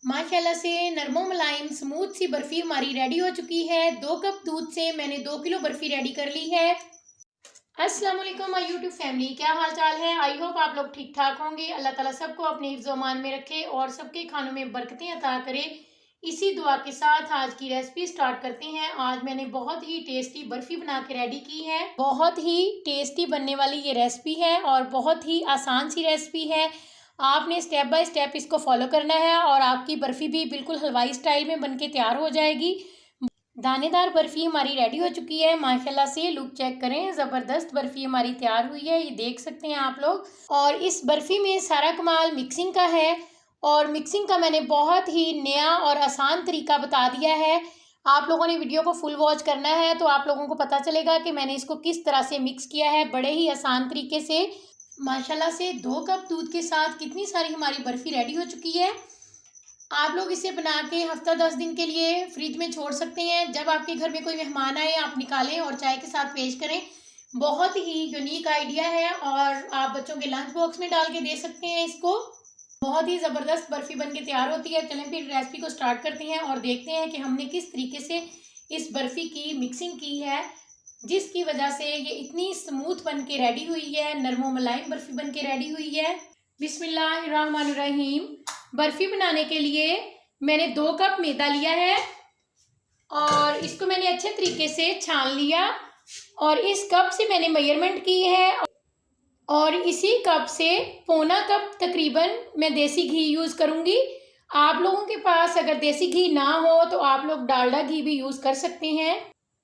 माशाल्लाह से नरमो मुलायम स्मूथ सी बर्फ़ी हमारी रेडी हो चुकी है। 2 कप दूध से मैंने 2 किलो बर्फ़ी रेडी कर ली है। अस्सलाम वालेकुम माय यूट्यूब फैमिली, क्या हाल चाल है। आई होप आप लोग ठीक ठाक होंगे। अल्लाह ताला सबको अपने हिफ्ज़ अमान में रखे और सबके खानों में बरकतें अता करे। इसी दुआ के साथ आज की रेसिपी स्टार्ट करते हैं। आज मैंने बहुत ही टेस्टी बर्फ़ी बना के रेडी की है। बहुत ही टेस्टी बनने वाली ये रेसिपी है और बहुत ही आसान सी रेसिपी है। आपने स्टेप बाय स्टेप इसको फॉलो करना है और आपकी बर्फ़ी भी बिल्कुल हलवाई स्टाइल में बनके तैयार हो जाएगी। दानेदार बर्फ़ी हमारी रेडी हो चुकी है। माशाल्लाह से लुक चेक करें, ज़बरदस्त बर्फ़ी हमारी तैयार हुई है, ये देख सकते हैं आप लोग। और इस बर्फ़ी में सारा कमाल मिक्सिंग का है और मिक्सिंग का मैंने बहुत ही नया और आसान तरीका बता दिया है। आप लोगों ने वीडियो को फुल वॉच करना है तो आप लोगों को पता चलेगा कि मैंने इसको किस तरह से मिक्स किया है, बड़े ही आसान तरीके से। माशाल्लाह से 2 कप दूध के साथ कितनी सारी हमारी बर्फ़ी रेडी हो चुकी है। आप लोग इसे बना के हफ्ता 10 दिन के लिए फ्रिज में छोड़ सकते हैं। जब आपके घर में कोई मेहमान आए आप निकालें और चाय के साथ पेश करें। बहुत ही यूनिक आइडिया है और आप बच्चों के लंच बॉक्स में डाल के दे सकते हैं इसको। बहुत ही ज़बरदस्त बर्फ़ी बन के तैयार होती है। चलें फिर रेसिपी को स्टार्ट करते हैं और देखते हैं कि हमने किस तरीके से इस बर्फ़ी की मिक्सिंग की है, जिसकी वजह से ये इतनी स्मूथ बन के रेडी हुई है, नरमो मुलायम बर्फ़ी बन के रेडी हुई है। बिस्मिल्लाहिर्रहमानिर्रहीम। बर्फ़ी बनाने के लिए मैंने 2 कप मैदा लिया है और इसको मैंने अच्छे तरीके से छान लिया और इस कप से मैंने मेजरमेंट की है और इसी कप से पौना कप तकरीबन मैं देसी घी यूज़ करूँगी। आप लोगों के पास अगर देसी घी ना हो तो आप लोग डालडा घी भी यूज़ कर सकते हैं।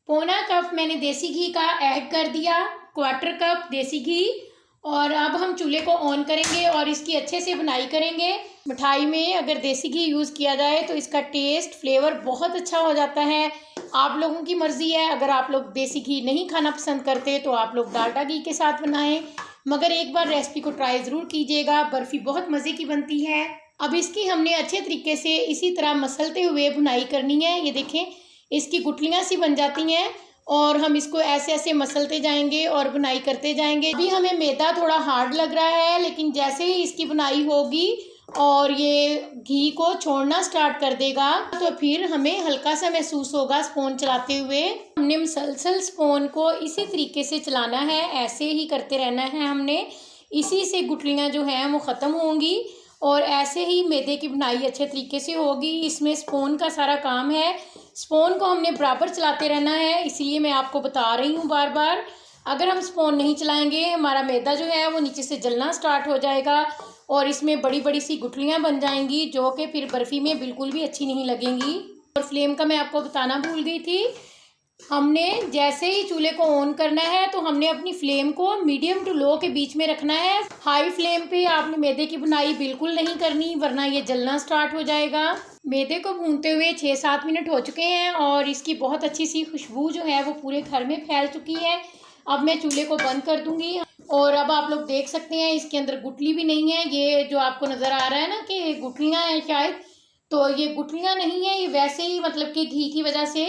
पौना कप मैंने देसी घी का ऐड कर दिया, 1/4 कप देसी घी। और अब हम चूल्हे को ऑन करेंगे और इसकी अच्छे से बुनाई करेंगे। मिठाई में अगर देसी घी यूज़ किया जाए तो इसका टेस्ट फ्लेवर बहुत अच्छा हो जाता है। आप लोगों की मर्ज़ी है, अगर आप लोग देसी घी नहीं खाना पसंद करते तो आप लोग डालडा घी के साथ बनाएं, मगर एक बार रेसिपी को ट्राई ज़रूर कीजिएगा। बर्फ़ी बहुत मज़े की बनती है। अब इसकी हमने अच्छे तरीके से इसी तरह मसलते हुए बुनाई करनी है। ये देखें, इसकी गुठलियाँ सी बन जाती हैं और हम इसको ऐसे ऐसे मसलते जाएंगे और बुनाई करते जाएंगे। अभी हमें मैदा थोड़ा हार्ड लग रहा है, लेकिन जैसे ही इसकी बुनाई होगी और ये घी को छोड़ना स्टार्ट कर देगा तो फिर हमें हल्का सा महसूस होगा स्पून चलाते हुए। हमने मुसलसल स्पून को इसी तरीके से चलाना है, ऐसे ही करते रहना है हमने। इसी से गुठलियाँ जो हैं वो ख़त्म होंगी और ऐसे ही मैदे की बुनाई अच्छे तरीके से होगी। इसमें स्पून का सारा काम है। स्पून को हमने बराबर चलाते रहना है, इसलिए मैं आपको बता रही हूँ बार बार। अगर हम स्पून नहीं चलाएंगे हमारा मैदा जो है वो नीचे से जलना स्टार्ट हो जाएगा और इसमें बड़ी बड़ी सी गुठलियाँ बन जाएंगी, जो कि फिर बर्फ़ी में बिल्कुल भी अच्छी नहीं लगेंगी। और फ्लेम का मैं आपको बताना भूल गई थी। हमने जैसे ही चूल्हे को ऑन करना है तो हमने अपनी फ्लेम को मीडियम टू लो के बीच में रखना है। हाई फ्लेम पे आपने मैदे की बुनाई बिल्कुल नहीं करनी, वरना ये जलना स्टार्ट हो जाएगा। मैदे को भूनते हुए 6-7 मिनट हो चुके हैं और इसकी बहुत अच्छी सी खुशबू जो है वो पूरे घर में फैल चुकी है। अब मैं चूल्हे को बंद कर दूंगी और अब आप लोग देख सकते हैं इसके अंदर गुठली भी नहीं है। ये जो आपको नज़र आ रहा है ना कि गुठलियाँ हैं शायद, तो ये गुठलियाँ नहीं है, ये वैसे ही मतलब कि घी की वजह से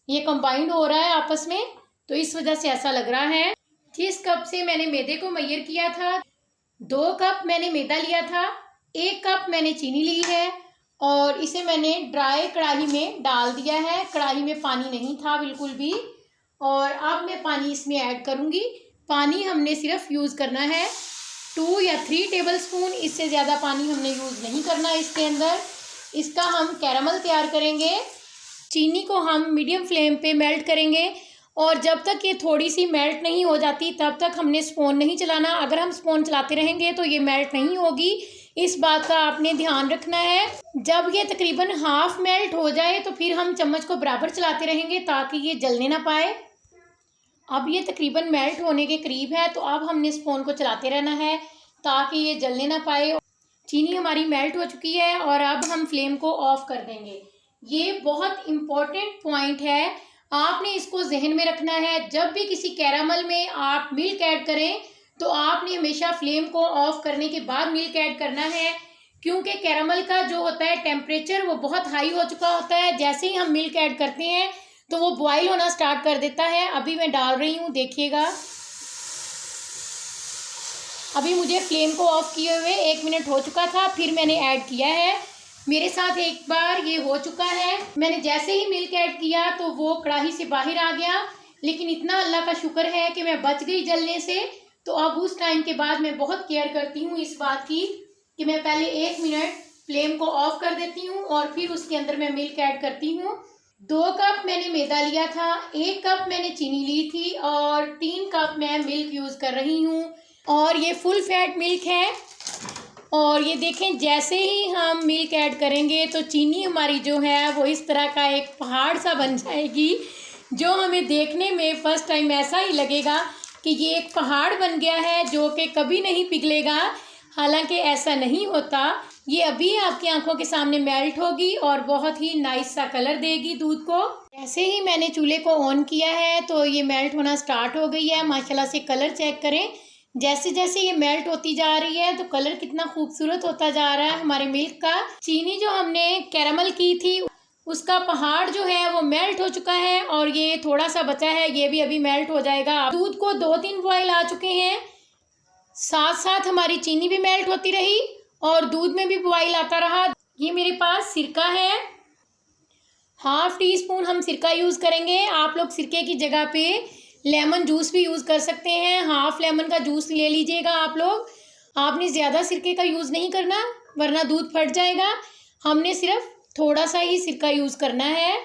ये कंबाइंड हो रहा है आपस में, तो इस वजह से ऐसा लग रहा है। जिस कप से मैंने मैदे को मेजर किया था, 2 कप मैंने मैदा लिया था, 1 कप मैंने चीनी ली है और इसे मैंने ड्राई कढ़ाई में डाल दिया है। कढ़ाई में पानी नहीं था बिल्कुल भी और अब मैं पानी इसमें ऐड करूँगी। पानी हमने सिर्फ यूज़ करना है 2 या 3 टेबल स्पून, इससे ज़्यादा पानी हमने यूज़ नहीं करना इसके अंदर। इसका हम कैरामल तैयार करेंगे। चीनी को हम मीडियम फ्लेम पे मेल्ट करेंगे और जब तक ये थोड़ी सी मेल्ट नहीं हो जाती तब तक हमने स्पून नहीं चलाना। अगर हम स्पून चलाते रहेंगे तो ये मेल्ट नहीं होगी, इस बात का आपने ध्यान रखना है। जब ये तकरीबन हाफ मेल्ट हो जाए तो फिर हम चम्मच को बराबर चलाते रहेंगे ताकि ये जलने ना पाए। अब ये तकरीबन मेल्ट होने के करीब है, तो अब हमने स्पून को चलाते रहना है ताकि ये जलने ना पाए। चीनी हमारी मेल्ट हो चुकी है और अब हम फ्लेम को ऑफ कर देंगे। ये बहुत इम्पोर्टेंट पॉइंट है, आपने इसको जहन में रखना है। जब भी किसी कैरामल में आप मिल्क ऐड करें तो आपने हमेशा फ्लेम को ऑफ करने के बाद मिल्क ऐड करना है, क्योंकि कैरामल का जो होता है टेम्परेचर वो बहुत हाई हो चुका होता है। जैसे ही हम मिल्क ऐड करते हैं तो वो बॉयल होना स्टार्ट कर देता है। अभी मैं डाल रही हूँ, देखिएगा। अभी मुझे फ्लेम को ऑफ किए हुए 1 मिनट हो चुका था, फिर मैंने ऐड किया है मेरे साथ एक बार ये हो चुका है। मैंने जैसे ही मिल्क ऐड किया तो वो कढ़ाई से बाहर आ गया, लेकिन इतना अल्लाह का शुक्र है कि मैं बच गई जलने से। तो अब उस टाइम के बाद मैं बहुत केयर करती हूँ इस बात की कि मैं पहले 1 मिनट फ्लेम को ऑफ कर देती हूँ और फिर उसके अंदर मैं मिल्क ऐड करती हूँ। 2 कप मैंने मैदा लिया था, 1 कप मैंने चीनी ली थी और 3 कप मैं मिल्क यूज़ कर रही हूँ। और ये फुल फैट मिल्क है। और ये देखें, जैसे ही हम मिल्क ऐड करेंगे तो चीनी हमारी जो है वो इस तरह का एक पहाड़ सा बन जाएगी, जो हमें देखने में फ़र्स्ट टाइम ऐसा ही लगेगा कि ये एक पहाड़ बन गया है जो कि कभी नहीं पिघलेगा। हालांकि ऐसा नहीं होता, ये अभी आपकी आंखों के सामने मेल्ट होगी और बहुत ही नाइस सा कलर देगी दूध को। ऐसे ही मैंने चूल्हे को ऑन किया है तो ये मेल्ट होना स्टार्ट हो गई है। माशाल्लाह से कलर चेक करें, जैसे जैसे ये मेल्ट होती जा रही है तो कलर कितना खूबसूरत होता जा रहा है हमारे मिल्क का। चीनी जो हमने कैरामल की थी उसका पहाड़ जो है वो मेल्ट हो चुका है और ये थोड़ा सा बचा है, ये भी अभी मेल्ट हो जाएगा। दूध को 2-3 बॉयल आ चुके हैं, साथ साथ हमारी चीनी भी मेल्ट होती रही और दूध में भी बॉयल आता रहा। ये मेरे पास सिरका है, 1/2 टीस्पून हम सिरका यूज़ करेंगे। आप लोग सिरके की जगह पे लेमन जूस भी यूज़ कर सकते हैं, 1/2 लेमन का जूस ले लीजिएगा आप लोग। आपने ज़्यादा सिरके का यूज़ नहीं करना वरना दूध फट जाएगा। हमने सिर्फ थोड़ा सा ही सिरका यूज़ करना है।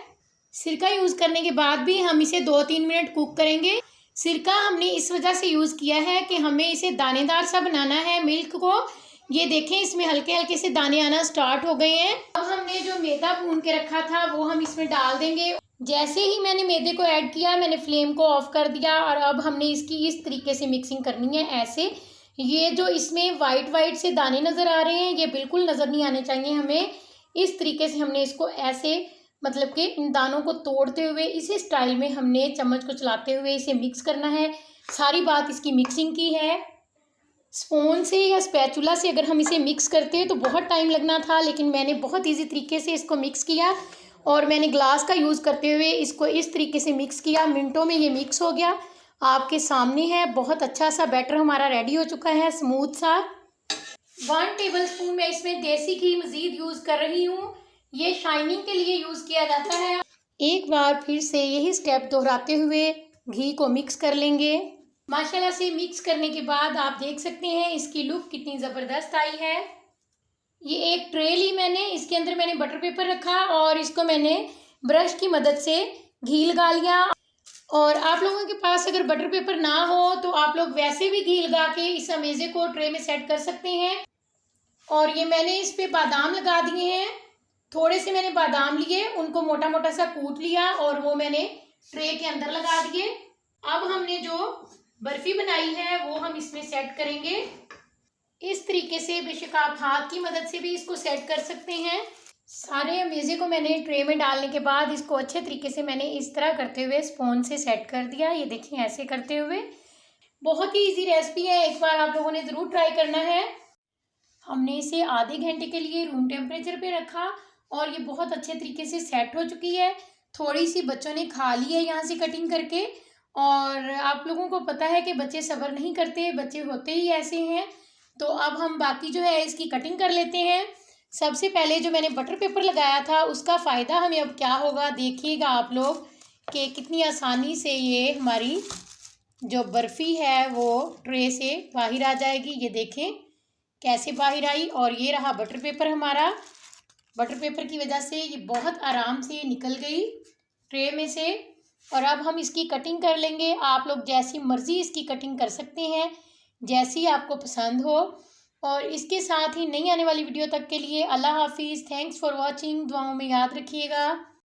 सिरका यूज़ करने के बाद भी हम इसे 2-3 मिनट कुक करेंगे। सिरका हमने इस वजह से यूज़ किया है कि हमें इसे दानेदार सा बनाना है मिल्क को। ये देखें, इसमें हल्के हल्के से दाने आना स्टार्ट हो गए हैं। अब हमने जो मैदा भून के रखा था वो हम इसमें डाल देंगे। जैसे ही मैंने मैदे को ऐड किया मैंने फ्लेम को ऑफ कर दिया और अब हमने इसकी इस तरीके से मिक्सिंग करनी है। ऐसे ये जो इसमें वाइट वाइट से दाने नज़र आ रहे हैं ये बिल्कुल नज़र नहीं आने चाहिए हमें। इस तरीके से हमने इसको ऐसे मतलब कि इन दानों को तोड़ते हुए इसी स्टाइल में हमने चम्मच को चलाते हुए इसे मिक्स करना है। सारी बात इसकी मिक्सिंग की है। स्पून से या स्पैचुला से अगर हम इसे मिक्स करते हैं तो बहुत टाइम लगना था, लेकिन मैंने बहुत इजी तरीके से इसको मिक्स किया और मैंने ग्लास का यूज़ करते हुए इसको इस तरीके से मिक्स किया। मिनटों में ये मिक्स हो गया, आपके सामने है। बहुत अच्छा सा बैटर हमारा रेडी हो चुका है, स्मूथ सा। 1 टेबलस्पून मैं इसमें देसी घी मज़ीद यूज़ कर रही हूँ, ये शाइनिंग के लिए यूज़ किया जाता है। एक बार फिर से यही स्टेप दोहराते हुए घी को मिक्स कर लेंगे। माशाल्लाह से मिक्स करने के बाद आप देख सकते हैं इसकी लुक कितनी ज़बरदस्त आई है। ये एक ट्रे ली मैंने, इसके अंदर मैंने बटर पेपर रखा और इसको मैंने ब्रश की मदद से घी लगा लिया। और आप लोगों के पास अगर बटर पेपर ना हो तो आप लोग वैसे भी घी लगा के इस अमेज़े को ट्रे में सेट कर सकते हैं। और ये मैंने इस पे बादाम लगा दिए हैं, थोड़े से मैंने बादाम लिए, उनको मोटा मोटा सा कूट लिया और वो मैंने ट्रे के अंदर लगा दिए। अब हमने जो बर्फ़ी बनाई है वो हम इसमें सेट करेंगे। इस तरीके से बेशक आप हाथ की मदद से भी इसको सेट कर सकते हैं। सारे अमेज़े को मैंने ट्रे में डालने के बाद इसको अच्छे तरीके से मैंने इस तरह करते हुए स्पून से सेट कर दिया। ये देखिए ऐसे करते हुए। बहुत ही इजी रेसिपी है, एक बार आप लोगों ने ज़रूर ट्राई करना है। हमने इसे आधे घंटे के लिए रूम टेम्परेचर पे रखा और ये बहुत अच्छे तरीके से सेट हो चुकी है। थोड़ी सी बच्चों ने खा ली है यहाँ से कटिंग करके। और आप लोगों को पता है कि बच्चे सब्र नहीं करते, बच्चे होते ही ऐसे हैं। तो अब हम बाकी जो है इसकी कटिंग कर लेते हैं। सबसे पहले जो मैंने बटर पेपर लगाया था उसका फ़ायदा हमें अब क्या होगा देखिएगा आप लोग कि कितनी आसानी से ये हमारी जो बर्फ़ी है वो ट्रे से बाहर आ जाएगी। ये देखें कैसे बाहर आई। और ये रहा बटर पेपर हमारा। बटर पेपर की वजह से ये बहुत आराम से निकल गई ट्रे में से। और अब हम इसकी कटिंग कर लेंगे। आप लोग जैसी मर्ज़ी इसकी कटिंग कर सकते हैं, जैसी आपको पसंद हो। और इसके साथ ही नई आने वाली वीडियो तक के लिए अल्लाह हाफिज़। Thanks for watching. दुआओं में याद रखिएगा।